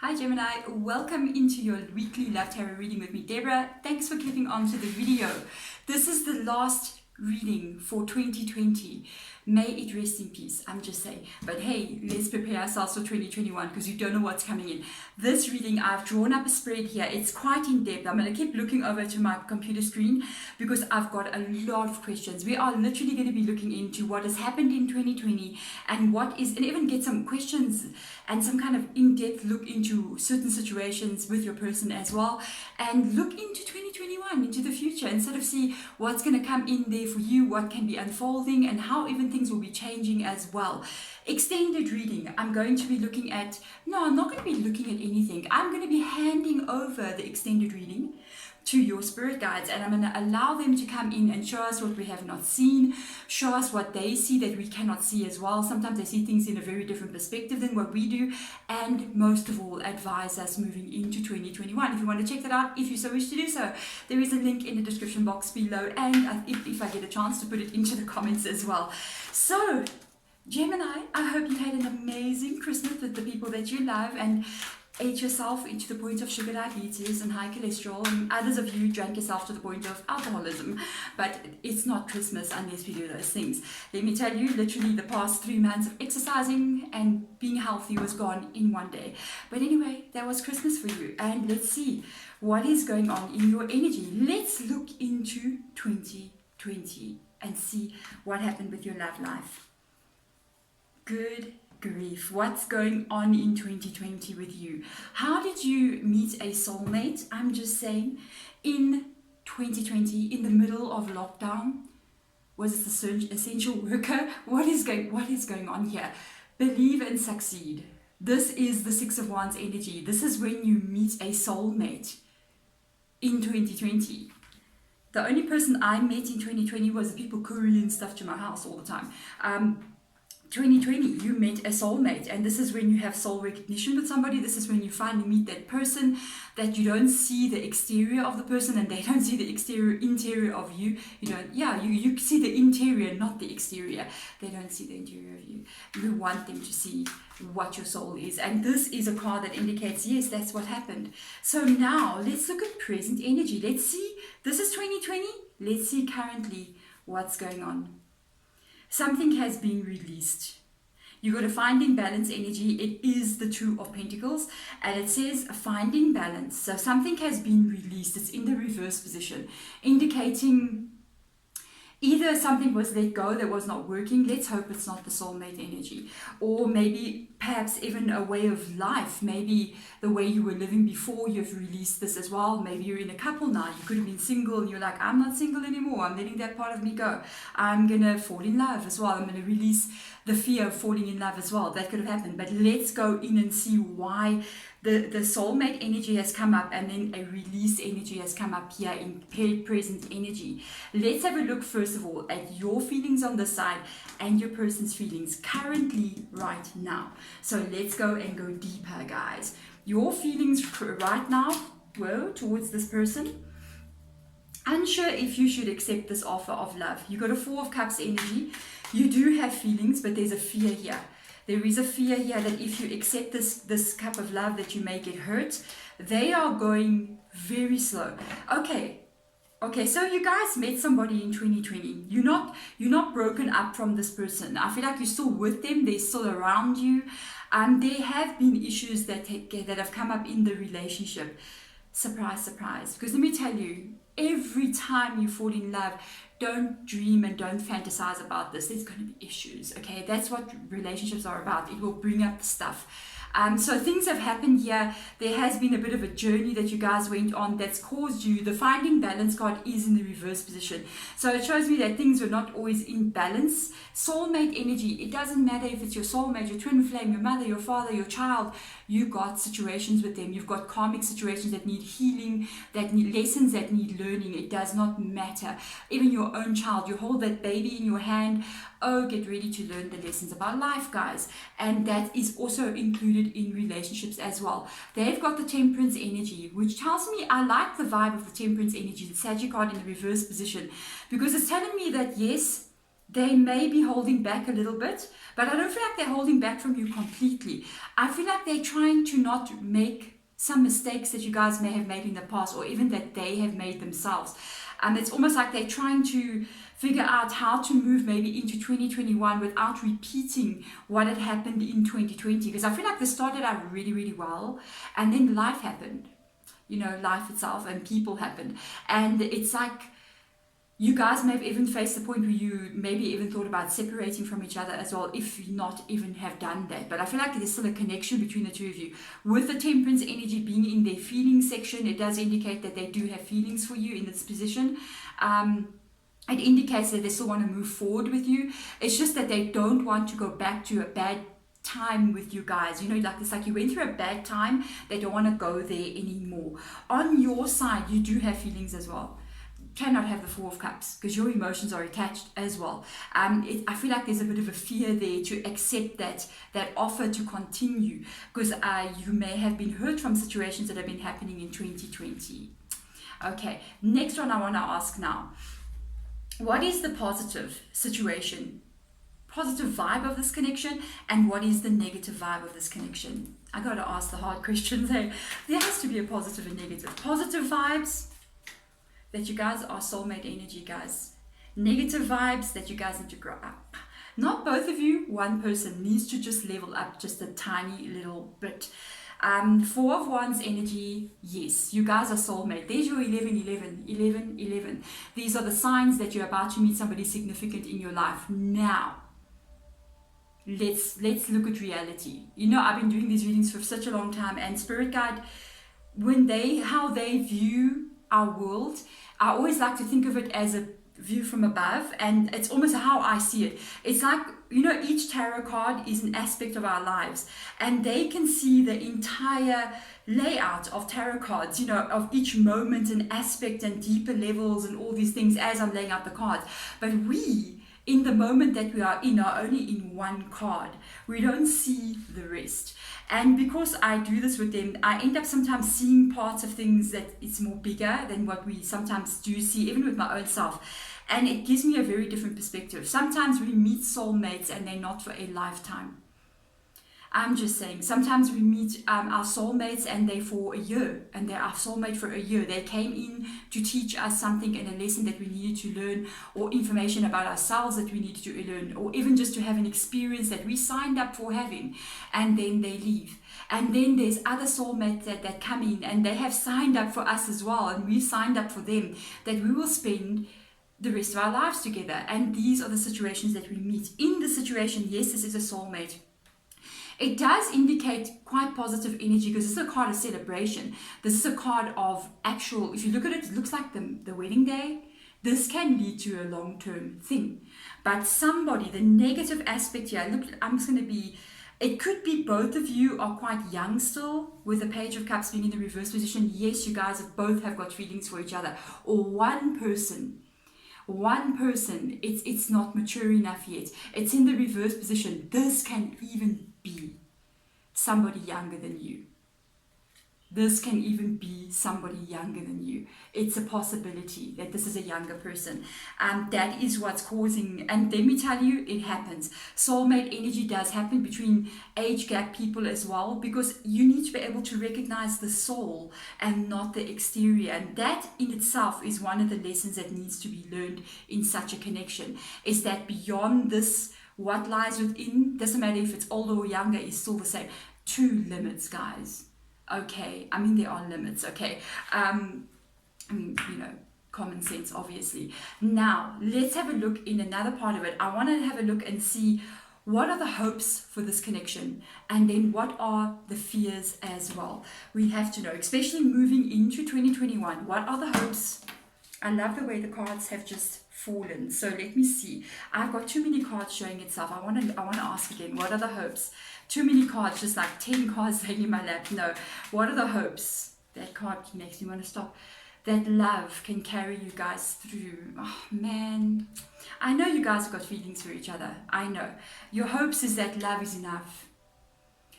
Hi Gemini, welcome into your weekly Love Tarot reading with me, Deborah. Thanks for clicking onto the video. This is the last reading for 2020. May it rest in peace, I'm just saying. But hey, let's prepare ourselves for 2021 because you don't know what's coming in. This reading, I've drawn up a spread here. It's quite in depth. I'm going to keep looking over to my computer screen because I've got a lot of questions. We are literally going to be looking into what has happened in 2020 and what is, and even get some questions and some kind of in-depth look into certain situations with your person as well, and look into 2021, into the future, and sort of see what's going to come in there for you, what can be unfolding, and how even things will be changing as well. Extended reading, I'm going to be looking at, no, I'm not going to be looking at anything. I'm going to be handing over the extended reading to your spirit guides, and I'm going to allow them to come in and show us what we have not seen, show us what they see that we cannot see as well. Sometimes they see things in a very different perspective than what we do, and most of all, advise us moving into 2021. If you want to check that out, if you so wish to do so, there is a link in the description box below, and if I get a chance to put it into the comments as well. So Gemini, I hope you had an amazing Christmas with the people that you love and ate yourself into the point of sugar diabetes and high cholesterol, and others of you drank yourself to the point of alcoholism. But it's not Christmas unless we do those things. Let me tell you, literally the past 3 months of exercising and being healthy was gone in one day. But anyway, that was Christmas for you, and let's see what is going on in your energy. Let's look into 2020 and see what happened with your love life. Good grief, what's going on in 2020 with you? How did you meet a soulmate? I'm just saying, in 2020, in the middle of lockdown, was it the essential worker? What is going on here? Believe and succeed. This is the Six of Wands energy. This is when you meet a soulmate in 2020. The only person I met in 2020 was the people couriering stuff to my house all the time. 2020, you met a soulmate, and this is when you have soul recognition with somebody. This is when you finally meet that person that you don't see the exterior of the person and they don't see the interior of you. You see the interior, not the exterior. They don't see the interior of you. You want them to see what your soul is, and this is a card that indicates, yes, that's what happened. So now let's look at present energy. Let's see, this is 2020. Let's see currently what's going on. Something has been released. You got a finding balance energy. It is the Two of Pentacles, and it says finding balance. So something has been released. It's in the reverse position, indicating either something was let go that was not working. Let's hope it's not the soulmate energy, or maybe perhaps even a way of life. Maybe the way you were living before, you've released this as well. Maybe you're in a couple now. You could have been single and you're like, I'm not single anymore. I'm letting that part of me go. I'm gonna fall in love as well. I'm gonna release the fear of falling in love as well. That could have happened. But let's go in and see why the soulmate energy has come up, and then a release energy has come up here in present energy. Let's have a look first of all at your feelings on this side and your person's feelings currently right now. So let's go and go deeper, guys. Your feelings right now, well, towards this person. Unsure if you should accept this offer of love. You got a Four of Cups energy. You do have feelings, but there's a fear here. There is a fear here that if you accept this cup of love, that you may get hurt. They are going very slow. Okay, so you guys met somebody in 2020. You're not broken up from this person. I feel like you're still with them. They're still around you. There have been issues that have come up in the relationship. Surprise, surprise. Because let me tell you, every time you fall in love, don't dream and don't fantasize about this. There's going to be issues, okay? That's what relationships are about. It will bring up stuff. So things have happened here. There has been a bit of a journey that you guys went on that's caused you. The finding balance card is in the reverse position. So it shows me that things were not always in balance. Soulmate energy, it doesn't matter if it's your soulmate, your twin flame, your mother, your father, your child. You got situations with them. You've got karmic situations that need healing, that need lessons that need learning. It does not matter. Even your own child, you hold that baby in your hand. Oh, get ready to learn the lessons about life, guys. And that is also included in relationships as well. They've got the Temperance energy, which tells me I like the vibe of the Temperance energy, the Sagittarius card in the reverse position, because it's telling me that yes, they may be holding back a little bit, but I don't feel like they're holding back from you completely. I feel like they're trying to not make some mistakes that you guys may have made in the past, or even that they have made themselves. It's almost like they're trying to figure out how to move maybe into 2021 without repeating what had happened in 2020. Because I feel like they started out really, really well, and then life happened. Life itself and people happened. And it's like you guys may have even faced the point where you maybe even thought about separating from each other as well, if you not even have done that. But I feel like there's still a connection between the two of you. With the Temperance energy being in their feelings section, it does indicate that they do have feelings for you in this position. It indicates that they still want to move forward with you. It's just that they don't want to go back to a bad time with you guys. It's like you went through a bad time. They don't want to go there anymore. On your side, you do have feelings as well. Cannot have the Four of Cups because your emotions are attached as well. I feel like there's a bit of a fear there to accept that offer to continue, because you may have been hurt from situations that have been happening in 2020. Okay, next one I want to ask now. What is the positive situation, positive vibe of this connection, and what is the negative vibe of this connection? I got to ask the hard questions. There has to be a positive and negative. Positive vibes, that you guys are soulmate energy, guys. Negative vibes, that you guys need to grow up. Not both of you, one person needs to just level up just a tiny little bit. Four of Wands energy, yes, you guys are soulmate. There's your 11, 11, 11, 11. These are the signs that you're about to meet somebody significant in your life. Now, let's look at reality. I've been doing these readings for such a long time, and Spirit Guide, how they view our world, I always like to think of it as a view from above, and it's almost how I see it. It's like, each tarot card is an aspect of our lives, and they can see the entire layout of tarot cards, of each moment and aspect and deeper levels and all these things as I'm laying out the cards. But we, in the moment that we are only in one card. We don't see the rest. And because I do this with them, I end up sometimes seeing parts of things that it's more bigger than what we sometimes do see, even with my own self. And it gives me a very different perspective. Sometimes we meet soulmates and they're not for a lifetime. I'm just saying, sometimes we meet our soulmates and they're for a year, and they're our soulmate for a year. They came in to teach us something and a lesson that we needed to learn, or information about ourselves that we needed to learn, or even just to have an experience that we signed up for having, and then they leave. And then there's other soulmates that come in and they have signed up for us as well, and we signed up for them, that we will spend the rest of our lives together. And these are the situations that we meet. In the situation, yes, this is a soulmate. It does indicate quite positive energy, because this is a card of celebration. This is a card of actual, if you look at it, it looks like the wedding day. This can lead to a long-term thing. But somebody, the negative aspect here, I'm just going to be, it could be both of you are quite young still, with the Page of Cups being in the reverse position. Yes, you guys both have got feelings for each other. Or one person, it's not mature enough yet. It's in the reverse position. This can even be somebody younger than you. This can even be somebody younger than you. It's a possibility that this is a younger person. That is what's causing, and let me tell you, it happens. Soulmate energy does happen between age gap people as well, because you need to be able to recognize the soul and not the exterior. And that in itself is one of the lessons that needs to be learned in such a connection, is that beyond this, what lies within, doesn't matter if it's older or younger, is still the same. Two limits, guys. Okay, there are limits, okay. Common sense, obviously. Now, let's have a look in another part of it. I want to have a look and see what are the hopes for this connection, and then what are the fears as well. We have to know, especially moving into 2021, what are the hopes? I love the way the cards have just fallen. So let me see. I've got too many cards showing itself. I want to ask again, what are the hopes? Too many cards, just like 10 cards laying in my lap. No, what are the hopes? That card makes me want to stop. That love can carry you guys through. Oh man, I know you guys have got feelings for each other. I know. Your hopes is that love is enough.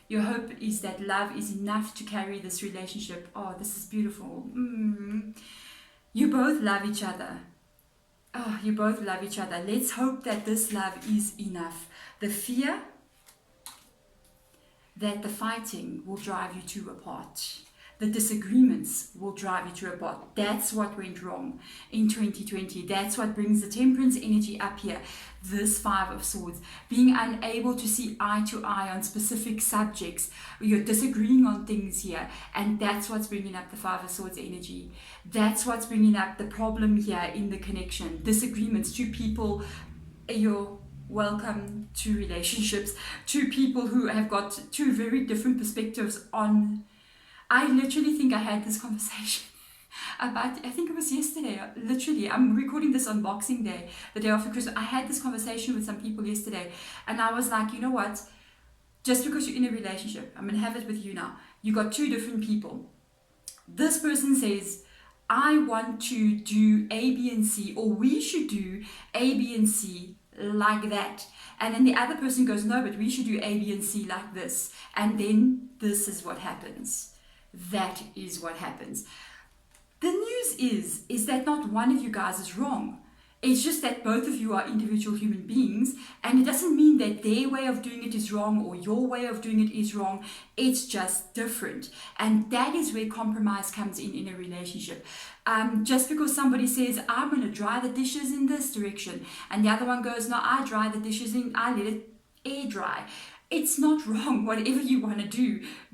Your hope is that love is enough to carry this relationship. Oh, this is beautiful. You both love each other. Oh, you both love each other. Let's hope that this love is enough. The fear that the fighting will drive you two apart. The disagreements will drive you two apart. That's what went wrong in 2020. That's what brings the temperance energy up here. This Five of Swords. Being unable to see eye to eye on specific subjects. You're disagreeing on things here. And that's what's bringing up the Five of Swords energy. That's what's bringing up the problem here in the connection. Disagreements. Two people, you're welcome to relationships. Two people who have got two very different perspectives on. I literally think I had this conversation about, I think it was yesterday, literally, I'm recording this on Boxing Day, the day after Christmas. I had this conversation with some people yesterday, and I was like, you know what, just because you're in a relationship, I'm going to have it with you now, you got two different people. This person says, I want to do A, B, and C, or we should do A, B, and C like that. And then the other person goes, no, but we should do A, B, and C like this. And then this is what happens. That is what happens. The news is that not one of you guys is wrong. It's just that both of you are individual human beings, and it doesn't mean that their way of doing it is wrong or your way of doing it is wrong. It's just different. And that is where compromise comes in a relationship. Just because somebody says, I'm going to dry the dishes in this direction, and the other one goes, no, I dry the dishes in, I let it air dry. It's not wrong. Whatever you want to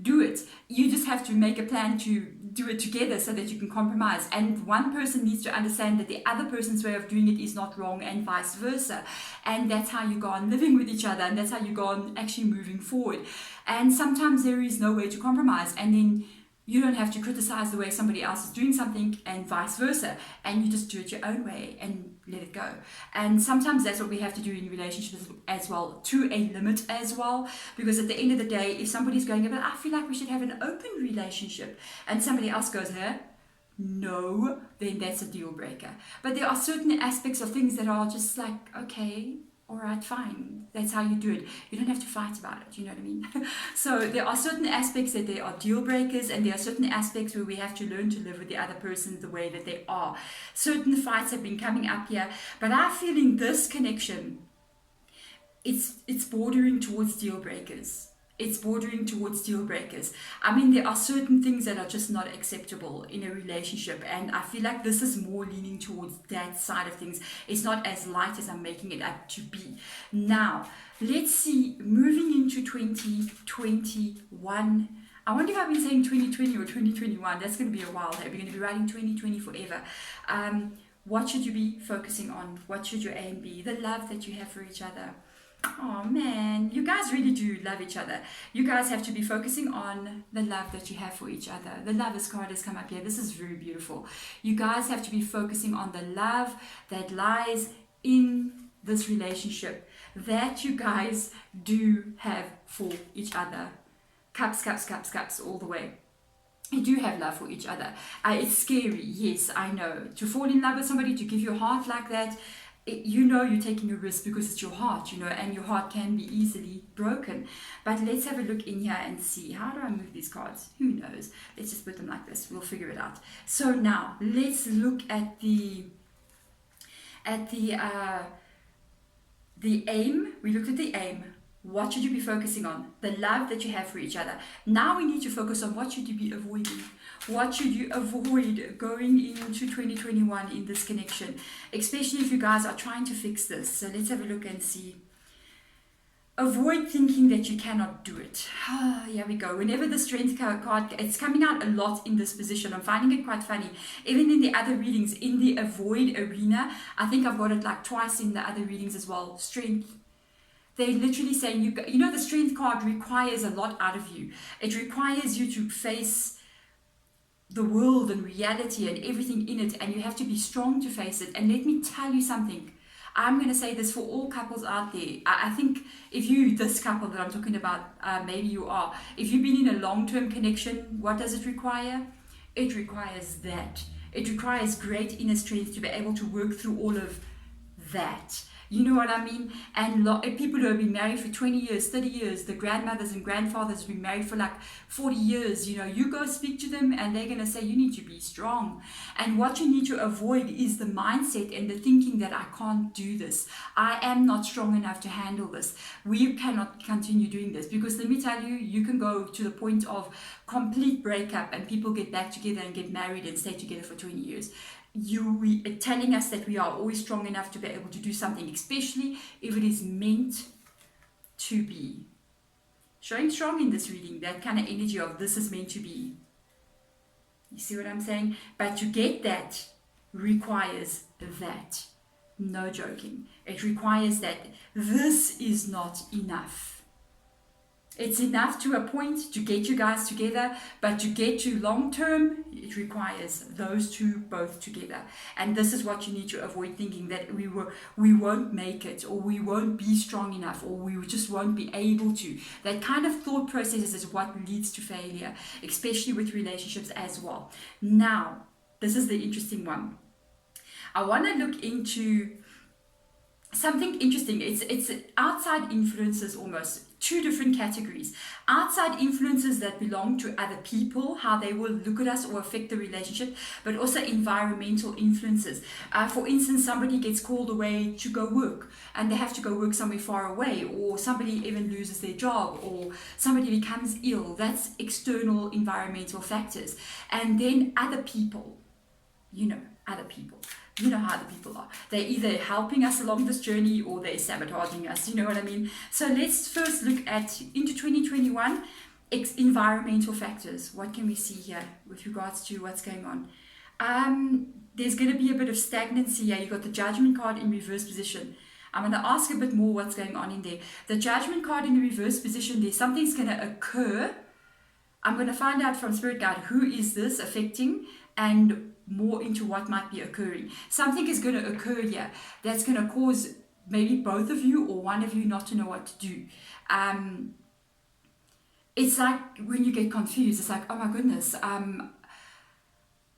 do it. You just have to make a plan to do it together so that you can compromise. And one person needs to understand that the other person's way of doing it is not wrong, and vice versa. And that's how you go on living with each other, and that's how you go on actually moving forward. And sometimes there is no way to compromise, and then you don't have to criticize the way somebody else is doing something, and vice versa. And you just do it your own way and let it go. And sometimes that's what we have to do in relationships as well, to a limit as well. Because at the end of the day, if somebody's going, but I feel like we should have an open relationship, and somebody else goes, no, then that's a deal breaker. But there are certain aspects of things that are just like, okay, all right, fine. That's how you do it. You don't have to fight about it. You know what I mean? So there are certain aspects that they are deal breakers, and there are certain aspects where we have to learn to live with the other person the way that they are. Certain fights have been coming up here, but I'm feeling this connection, it's bordering towards deal breakers. It's bordering towards deal breakers. I mean, there are certain things that are just not acceptable in a relationship, and I feel like this is more leaning towards that side of things. It's not as light as I'm making it up to be. Now, let's see, moving into 2021. I wonder if I've been saying 2020 or 2021. That's going to be a while. We're going to be writing 2020 forever. What should you be focusing on? What should your aim be? The love that you have for each other. Oh man, you guys really do love each other. You guys have to be focusing on the love that you have for each other. The Lovers card has come up here. This is very beautiful. You guys have to be focusing on the love that lies in this relationship that you guys do have for each other. Cups, cups, cups, cups, all the way. You do have love for each other. It's scary, yes, I know. To fall in love with somebody, to give your heart like that, you know you're taking a risk because it's your heart, you know, and your heart can be easily broken. But let's have a look in here and see. How do I move these cards? Who knows? Let's just put them like this. We'll figure it out. So now let's look at the aim. We looked at the aim. What should you be focusing on? The love that you have for each other. Now we need to focus on what should you be avoiding. What should you avoid going into 2021 in this connection, especially if you guys are trying to fix this. So let's have a look and see. Avoid thinking that you cannot do it. Here we go. Whenever the Strength card, it's coming out a lot in this position. I'm finding it quite funny. Even in the other readings, in the avoid arena, I think I've got it like twice in the other readings as well. Strength. They're literally saying, you know, the Strength card requires a lot out of you. It requires you to face the world and reality and everything in it, and you have to be strong to face it. And let me tell you something. I'm going to say this for all couples out there. I think if you, this couple that I'm talking about, maybe you are, if you've been in a long-term connection, what does it require? It requires that. It requires great inner strength to be able to work through all of that. You know what I mean? And people who have been married for 20 years, 30 years, the grandmothers and grandfathers have been married for like 40 years, you know, you go speak to them and they're going to say, you need to be strong. And what you need to avoid is the mindset and the thinking that I can't do this. I am not strong enough to handle this. We cannot continue doing this, because let me tell you, you can go to the point of complete breakup and people get back together and get married and stay together for 20 years. You telling us that we are always strong enough to be able to do something, especially if it is meant to be. Showing strong in this reading, that kind of energy of this is meant to be. You see what I'm saying? But to get that requires that. No joking. It requires that this is not enough. It's enough to a point to get you guys together, but to get to long term, it requires those two both together. And this is what you need to avoid thinking, that we won't make it, or we won't be strong enough, or we just won't be able to. That kind of thought process is what leads to failure, especially with relationships as well. Now, this is the interesting one. I want to look into something interesting. It's outside influences, almost two different categories. Outside influences that belong to other people, how they will look at us or affect the relationship, but also environmental influences. For instance, somebody gets called away to go work and they have to go work somewhere far away, or somebody even loses their job, or somebody becomes ill. That's external environmental factors. And then other people, other people. You know how the people are. They're either helping us along this journey or they're sabotaging us. You know what I mean? So let's first look at, into 2021, environmental factors. What can we see here with regards to what's going on? There's going to be a bit of stagnancy here. You've got the Judgment card in reverse position. I'm going to ask a bit more what's going on in there. The Judgment card in the reverse position, there's something's going to occur. I'm going to find out from Spirit Guide who is this affecting, and more into what might be occurring. Something is going to occur here that's going to cause maybe both of you or one of you not to know what to do. It's like when you get confused, it's like, oh my goodness,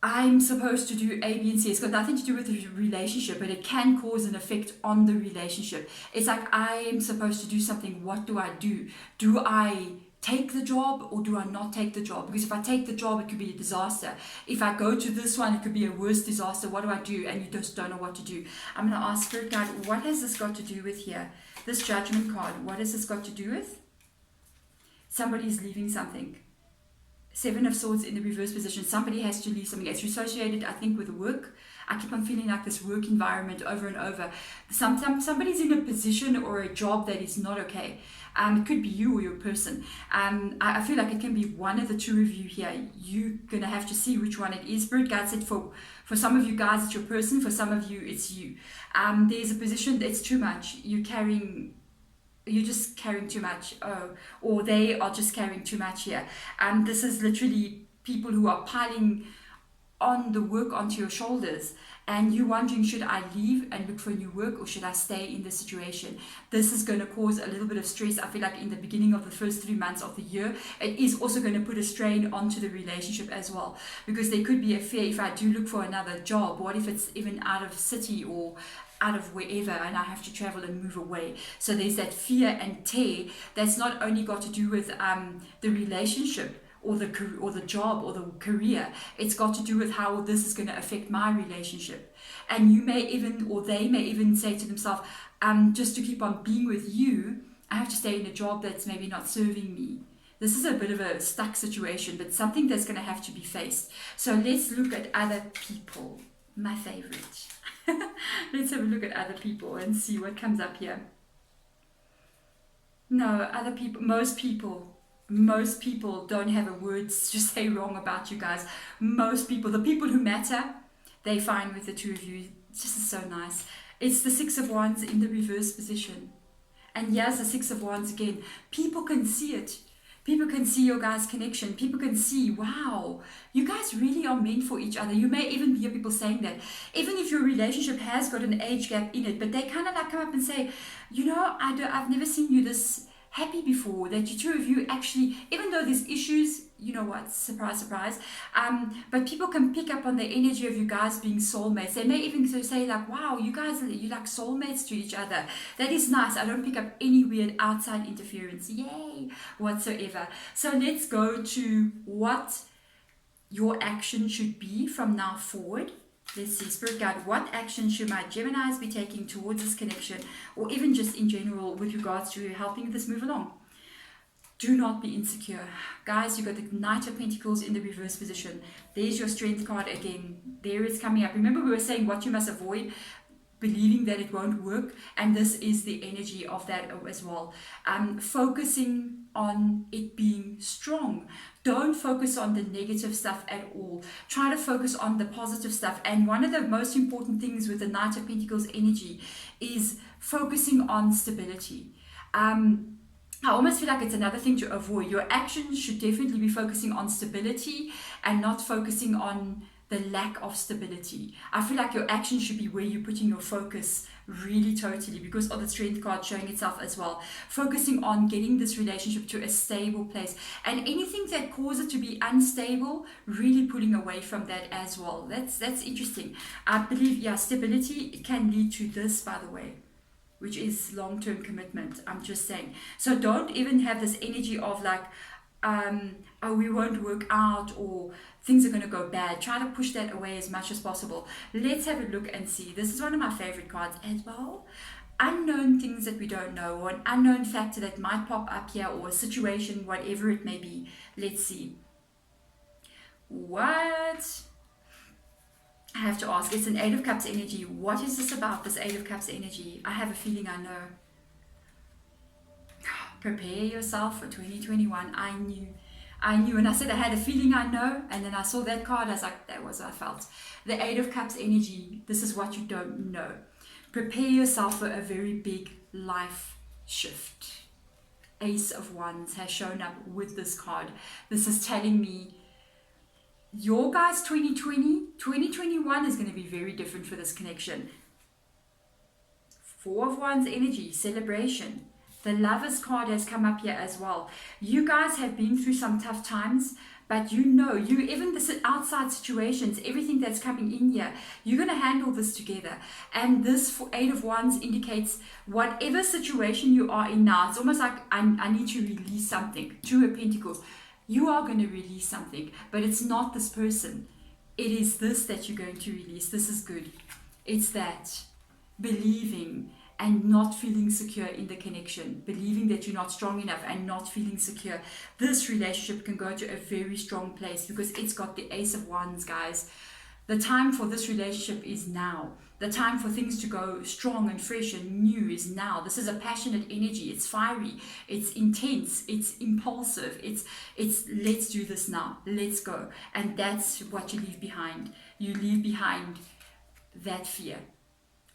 I'm supposed to do A, B, and C. It's got nothing to do with the relationship, but it can cause an effect on the relationship. It's like, I am supposed to do something. What do I do? Do I take the job or do I not take the job? Because if I take the job, it could be a disaster. If I go to this one, it could be a worse disaster. What do I do? And you just don't know what to do. I'm going to ask Spirit Guide, what has this got to do with here? This Judgment card, what has this got to do with? Somebody's leaving something. 7 of Swords in the reverse position. Somebody has to leave something. It's associated, I think, with work. I keep on feeling like this work environment over and over. Somebody's in a position or a job that is not okay. It could be you or your person. I feel like it can be one of the two of you here. You're going to have to see which one it is. Spirit Guide said for some of you guys, it's your person. For some of you, it's you. There's a position that's too much. You're just carrying too much. Or they are just carrying too much here. This is literally people who are piling on the work onto your shoulders, and you wondering, should I leave and look for new work, or should I stay in this situation? This is going to cause a little bit of stress. I feel like in the beginning of the first 3 months of the year, it is also going to put a strain onto the relationship as well, because there could be a fear, if I do look for another job, what if it's even out of city or out of wherever, and I have to travel and move away? So there's that fear and tear that's not only got to do with the relationship or the job or the career. It's got to do with how this is going to affect my relationship. And you may even, or they may even say to themselves, just to keep on being with you, I have to stay in a job that's maybe not serving me. This is a bit of a stuck situation, but something that's going to have to be faced. So let's look at other people. My favorite. Let's have a look at other people and see what comes up here. No, other people, most people don't have a word to say wrong about you guys. Most people, the people who matter, they're fine with the two of you. It's just so nice. It's the 6 of Wands in the reverse position. And here's the 6 of Wands again. People can see it. People can see your guys' connection. People can see, wow, you guys really are meant for each other. You may even hear people saying that. Even if your relationship has got an age gap in it, but they kind of like come up and say, I've never seen you this happy before, that the two of you actually, even though there's issues you know what, surprise, surprise. But people can pick up on the energy of you guys being soulmates. They may even say like, wow, you guys, you like soulmates to each other. That is nice. I don't pick up any weird outside interference, yay, whatsoever. So let's go to what your action should be from now forward. Let's see, Spirit Guide, what action should my Geminis be taking towards this connection, or even just in general with regards to helping this move along? Do not be insecure. Guys, you got the Knight of Pentacles in the reverse position. There's your Strength card again. There it's coming up. Remember we were saying what you must avoid, believing that it won't work, and this is the energy of that as well. Focusing on it being strong. Don't focus on the negative stuff at all. Try to focus on the positive stuff. And one of the most important things with the Knight of Pentacles energy is focusing on stability. I almost feel like it's another thing to avoid. Your actions should definitely be focusing on stability and not focusing on the lack of stability. I feel like your action should be where you're putting your focus really totally, because of the Strength card showing itself as well. Focusing on getting this relationship to a stable place, and anything that causes it to be unstable, really pulling away from that as well. That's interesting. I believe, yeah, stability can lead to this, by the way, which is long-term commitment. I'm just saying. So don't even have this energy of like, oh, we won't work out, or things are going to go bad. Try to push that away as much as possible. Let's have a look and see. This is one of my favorite cards as well. Unknown things that we don't know, or an unknown factor that might pop up here, or a situation, whatever it may be. Let's see. What? I have to ask. It's an Eight of Cups energy. What is this about, this Eight of Cups energy? I have a feeling I know. Prepare yourself for 2021. I knew. And I said I had a feeling I know, and then I saw that card. I was like, that was what I felt. The Eight of Cups energy. This is what you don't know. Prepare yourself for a very big life shift. Ace of Wands has shown up with this card. This is telling me your guys 2021 is going to be very different for this connection. Four of Wands energy, celebration. The Lovers card has come up here as well. You guys have been through some tough times, but you know, even the outside situations, everything that's coming in here, you're going to handle this together. And this Eight of Wands indicates whatever situation you are in now, it's almost like I need to release something. Two of Pentacles. You are going to release something, but it's not this person. It is this that you're going to release. This is good. It's that believing and not feeling secure in the connection, believing that you're not strong enough and not feeling secure. This relationship can go to a very strong place because it's got the Ace of Wands, guys. The time for this relationship is now. The time for things to go strong and fresh and new is now. This is a passionate energy. It's fiery. It's intense. It's impulsive. It's let's do this now. Let's go. And that's what you leave behind. You leave behind that fear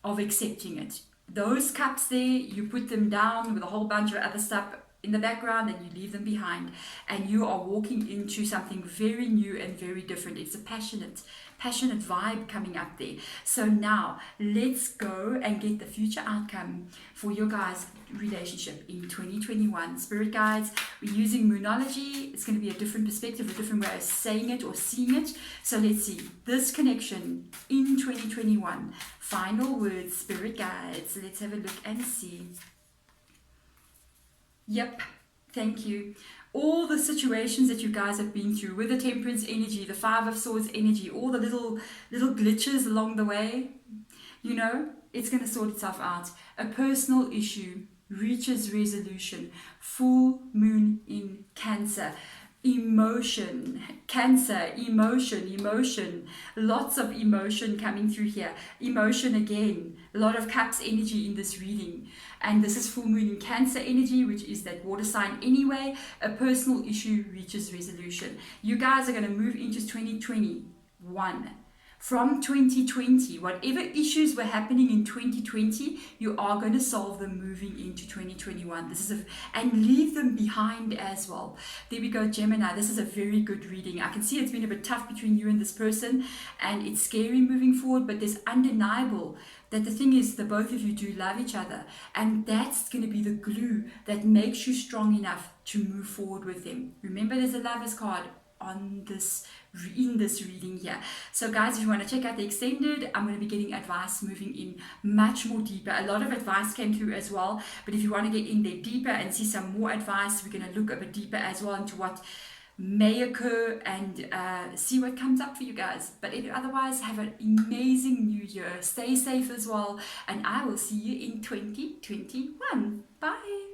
of accepting it. Those cups there, you put them down with a whole bunch of other stuff in the background, and you leave them behind, and you are walking into something very new and very different. It's a passionate vibe coming up there. So now let's go and get the future outcome for your guys' relationship in 2021. Spirit guides, we're using Moonology. It's going to be a different perspective, a different way of saying it or seeing it. So let's see this connection in 2021. Final words, spirit guides. Let's have a look and see. Yep, thank you. All the situations that you guys have been through with the Temperance energy, the Five of Swords energy, all the little glitches along the way, you know, it's going to sort itself out. A personal issue reaches resolution. Full moon in Cancer. Emotion, Cancer, emotion, lots of emotion coming through here. Emotion again, a lot of Cups energy in this reading. And this is full moon in Cancer energy, which is that water sign anyway. A personal issue reaches resolution. You guys are going to move into 2021. From 2020, whatever issues were happening in 2020, you are going to solve them moving into 2021. This is and leave them behind as well. There we go, Gemini. This is a very good reading. I can see it's been a bit tough between you and this person, and it's scary moving forward, but there's undeniable that the thing is, the both of you do love each other, and that's going to be the glue that makes you strong enough to move forward with them. Remember, there's a Lovers card on this in this reading here. So guys, if you want to check out the extended, I'm going to be getting advice moving in much more deeper. A lot of advice came through as well, but if you want to get in there deeper and see some more advice, we're going to look a bit deeper as well into what may occur and see what comes up for you guys. But otherwise, have an amazing new year. Stay safe as well, and I will see you in 2021. Bye.